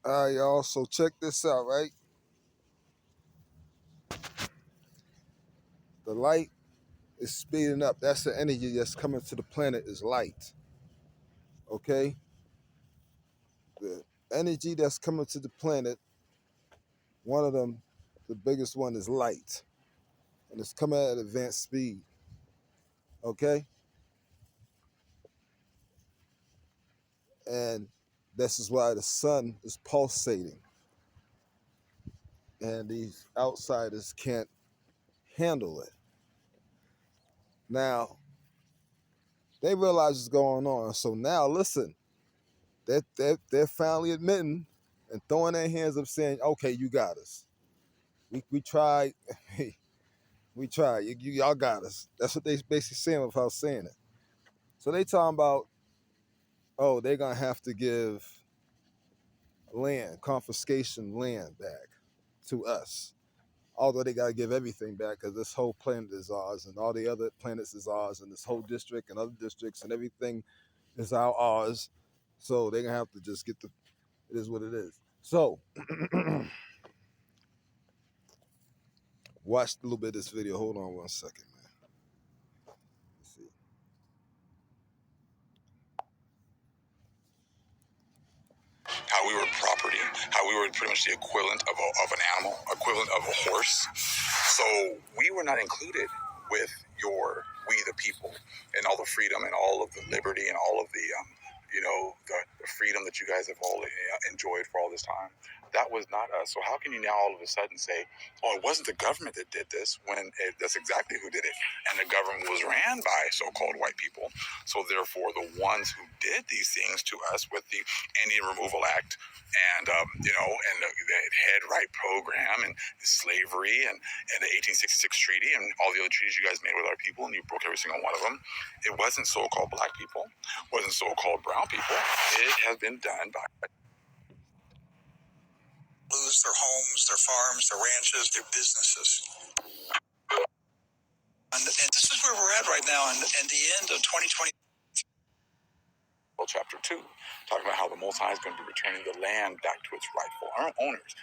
All right, y'all. So check this out, right? The light is speeding up. That's the energy that's coming to the planet is light. Okay? The energy that's coming to the planet, one of them, the biggest one is light. And it's coming at advanced speed. Okay? And this is why the sun is pulsating. And these outsiders can't handle it. Now, they realize what's going on. So now listen, they're finally admitting and throwing their hands up saying, okay, you got us. We tried. We tried. Y'all got us. That's what they basically saying without saying it. So they talking about, oh, they're going to have to give confiscation land back to us. Although they got to give everything back because this whole planet is ours and all the other planets is ours and this whole district and other districts and everything is ours. So they're going to have to just get it is what it is. So watch a little bit of this video. Hold on one second, man. Let's see. How we were property, how we were pretty much the equivalent of an animal, equivalent of a horse. So we were not included with we the people, and all the freedom and all of the liberty and all of the, the freedom that you guys have all enjoyed for all this time. That was not us. So how can you now all of a sudden say, oh, it wasn't the government that did this, when that's exactly who did it. And the government was ran by so-called white people. So therefore, the ones who did these things to us with the Indian Removal Act and the Head Right Program and slavery and the 1866 treaty and all the other treaties you guys made with our people, and you broke every single one of them. It wasn't so-called black people, wasn't so-called brown people. It has been done by lose their homes, their farms, their ranches, their businesses. And this is where we're at right now, and the end of 2020. Well, chapter 2, talking about how the Most High is going to be returning the land back to its rightful owners.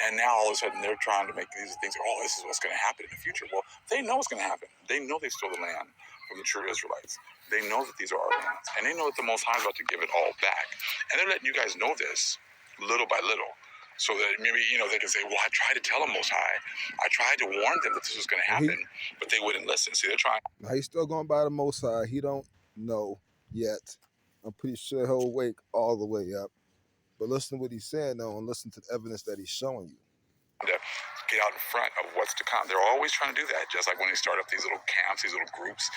And now all of a sudden they're trying to make these things, oh, this is what's going to happen in the future. Well, they know what's going to happen. They know they stole the land from the true Israelites. They know that these are our lands. And they know that the Most High is about to give it all back. And they're letting you guys know this little by little. So that maybe, they can say, well, I tried to tell them Most High. I tried to warn them that this was going to happen, but they wouldn't listen. See, they're trying. Now he's still going by the Most High. He don't know yet. I'm pretty sure he'll wake all the way up. But listen to what he's saying though, and listen to the evidence that he's showing you. To get out in front of what's to come. They're always trying to do that, just like when they start up these little camps, these little groups,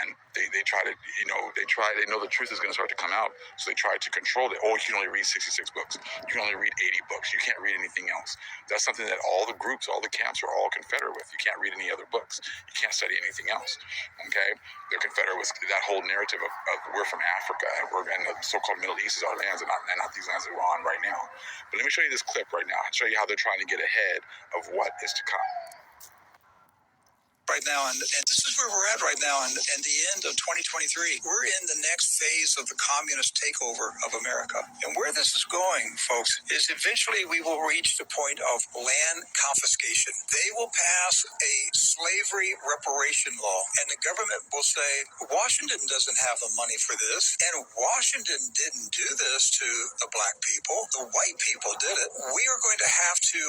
and they try to, they know the truth is going to start to come out, so they try to control it. Oh, you can only read 66 books. You can only read 80 books. You can't read anything else. That's something that all the groups, all the camps are all confederate with. You can't read any other books. You can't study anything else, okay? They're confederate with that whole narrative of we're from Africa, and the so-called Middle East is our lands, and not these lands that we're on right now. But let me show you this clip right now and show you how they're trying to get ahead of what is to come. Right now, and this is where we're at right now, and the end of 2023. We're in the next phase of the communist takeover of America. And where this is going, folks, is eventually we will reach the point of land confiscation. They will pass a slavery reparation law, and the government will say, Washington doesn't have the money for this, and Washington didn't do this to the black people. The white people did it. We are going to have to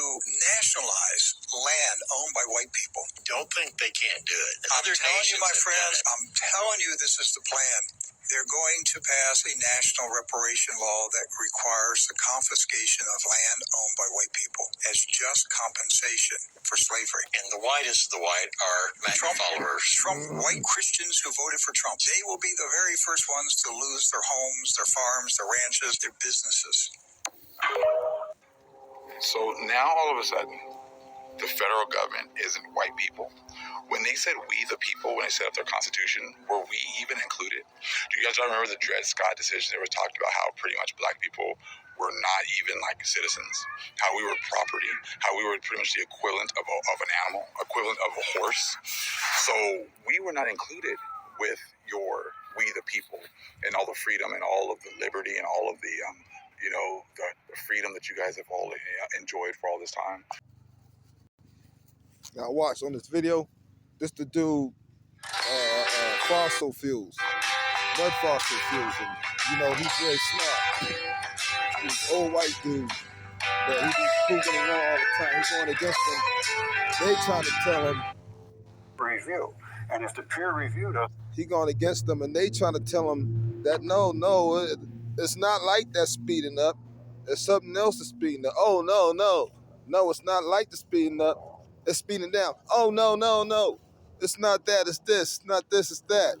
nationalize land owned by white people. Don't think they can't do it. I'm telling you, my friends, I'm telling you, this is the plan. They're going to pass a national reparation law that requires the confiscation of land owned by white people as just compensation for slavery. And the whitest of the white are Trump followers. Trump, white Christians who voted for Trump. They will be the very first ones to lose their homes, their farms, their ranches, their businesses. So now all of a sudden, the federal government isn't white people. When they said we the people, when they set up their constitution, were we even included? Do you guys remember the Dred Scott decision? They were talking about how pretty much black people were not even like citizens, how we were property, how we were pretty much the equivalent of an animal, equivalent of a horse. So we were not included with we the people, and all the freedom and all of the liberty and all of the the freedom that you guys have all enjoyed for all this time. Now watch on this video. This the dude, fossil fuels, mud fossil fuels, and he's very smart. He's an old white dude, but he be proving it wrong all the time. He's going against them. They trying to tell him Review, and if the peer review does, he going against them, and they trying to tell him that no, it's not like that speeding up. There's something else that's speeding up. Oh no, it's not like the speeding up. It's speeding down. Oh no, it's not that. It's this. It's not this. It's that.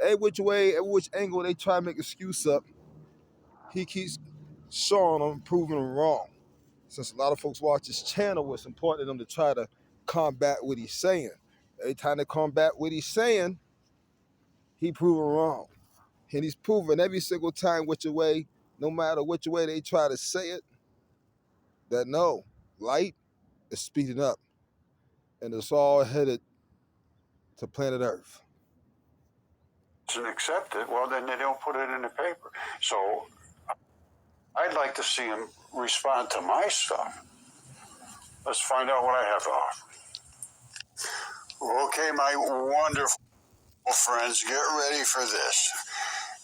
Every which way, every which angle they try to make excuse up, he keeps showing them, proving them wrong. Since a lot of folks watch his channel, it's important to them to try to combat what he's saying. Every time they combat what he's saying, he proven wrong. And he's proven every single time which way, no matter which way they try to say it, that no, light is speeding up. And it's all headed to planet Earth. and accept it, well, then they don't put it in the paper. So I'd like to see them respond to my stuff. Let's find out what I have to offer. Okay, my wonderful friends, get ready for this.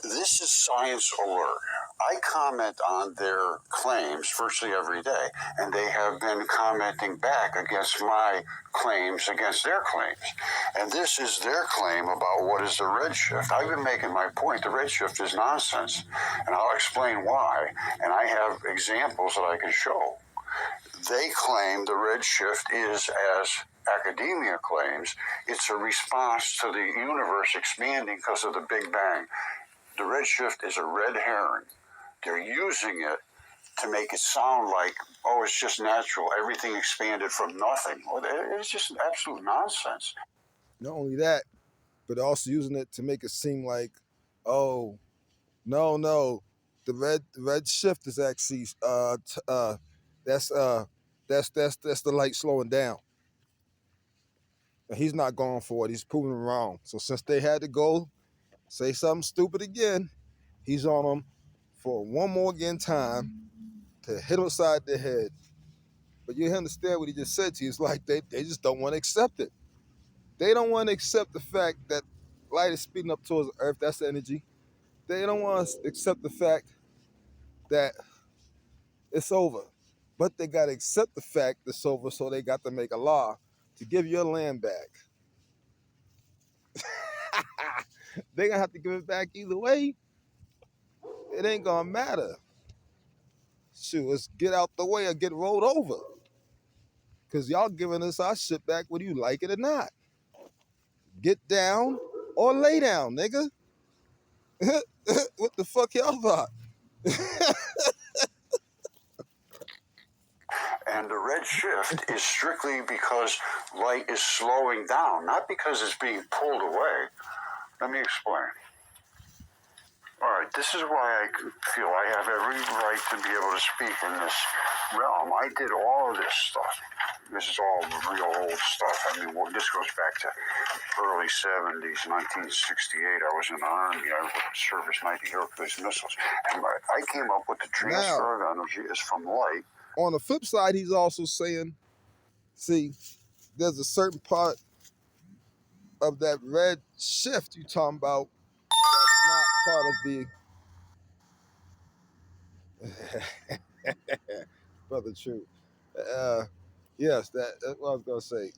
This is Science Alert. I comment on their claims virtually every day, and they have been commenting back against my claims against their claims. And this is their claim about what is the redshift. I've been making my point. The redshift is nonsense, and I'll explain why. And I have examples that I can show. They claim the redshift is, as academia claims, it's a response to the universe expanding because of the Big Bang. The redshift is a red herring. They're using it to make it sound like, oh, it's just natural. Everything expanded from nothing. Well, it's just absolute nonsense. Not only that, but also using it to make it seem like, oh, no, the red shift is actually that's the light slowing down. And he's not going for it. He's proving it wrong. So since they had to go say something stupid again, he's on them for one more again time to hit him upside the head. But you understand what he just said to you. It's like they just don't want to accept it. They don't want to accept the fact that light is speeding up towards the Earth. That's the energy. They don't want to accept the fact that it's over. But they got to accept the fact it's over, so they got to make a law to give your land back. They're going to have to give it back either way. It ain't going to matter. Shoot, let's get out the way or get rolled over. Because y'all giving us our shit back whether you like it or not. Get down or lay down, nigga. What the fuck y'all thought? And the red shift is strictly because light is slowing down, not because it's being pulled away. Let me explain. All right, this is why I feel I have every right to be able to speak in this realm. I did all of this stuff. This is all real old stuff. I mean, this goes back to early 70s, 1968. I was in the Army. I was service 90 Hercules missiles. And I came up with the transfer of energy is from light. On the flip side, he's also saying, see, there's a certain part of that red shift you talking about that's not part of the brother true. Yes, that's what I was gonna say.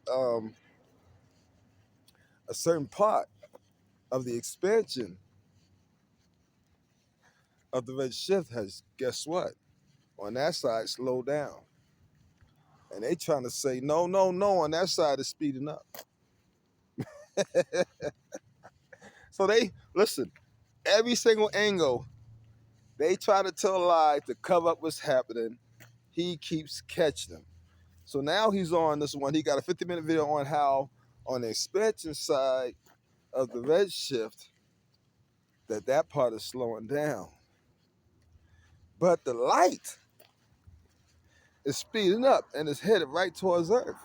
A certain part of the expansion of the red shift has, guess what? On that side, slowed down. And they trying to say, no, on that side is speeding up. So they, listen, every single angle, they try to tell a lie to cover up what's happening. He keeps catching them. So now he's on this one. He got a 50-minute video on how, on the expansion side of the red shift, that part is slowing down. But the light is speeding up and is headed right towards Earth.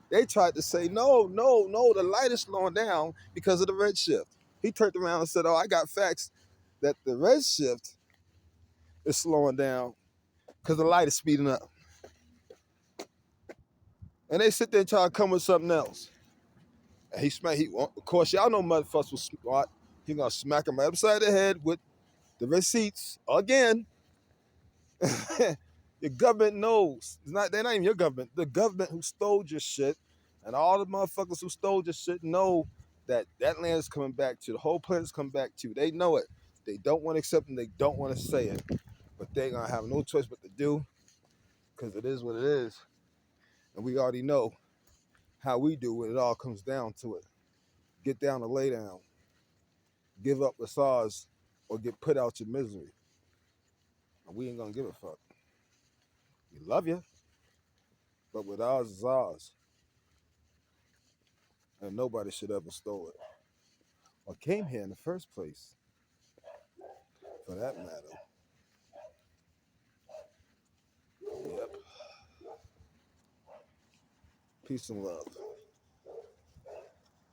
They tried to say, no, the light is slowing down because of the red shift. He turned around and said, oh, I got facts that the red shift it's slowing down because the light is speeding up. And they sit there and try to come with something else. And of course, y'all know motherfuckers was smart. He gonna smack him upside the head with the receipts again. Your government knows. They're not even your government. The government who stole your shit, and all the motherfuckers who stole your shit know that that land is coming back to you. The whole planet's coming back to you. They know it. They don't want to accept it. They don't want to say it, but they're gonna have no choice but to do, because it is what it is, and we already know how we do when it all comes down to it. Get down to lay down. Give up the SARS or get put out your misery. And we ain't gonna give a fuck. We love you, but what ours is ours. And nobody should ever stole it. Or came here in the first place, for that matter. Yep. Peace and love.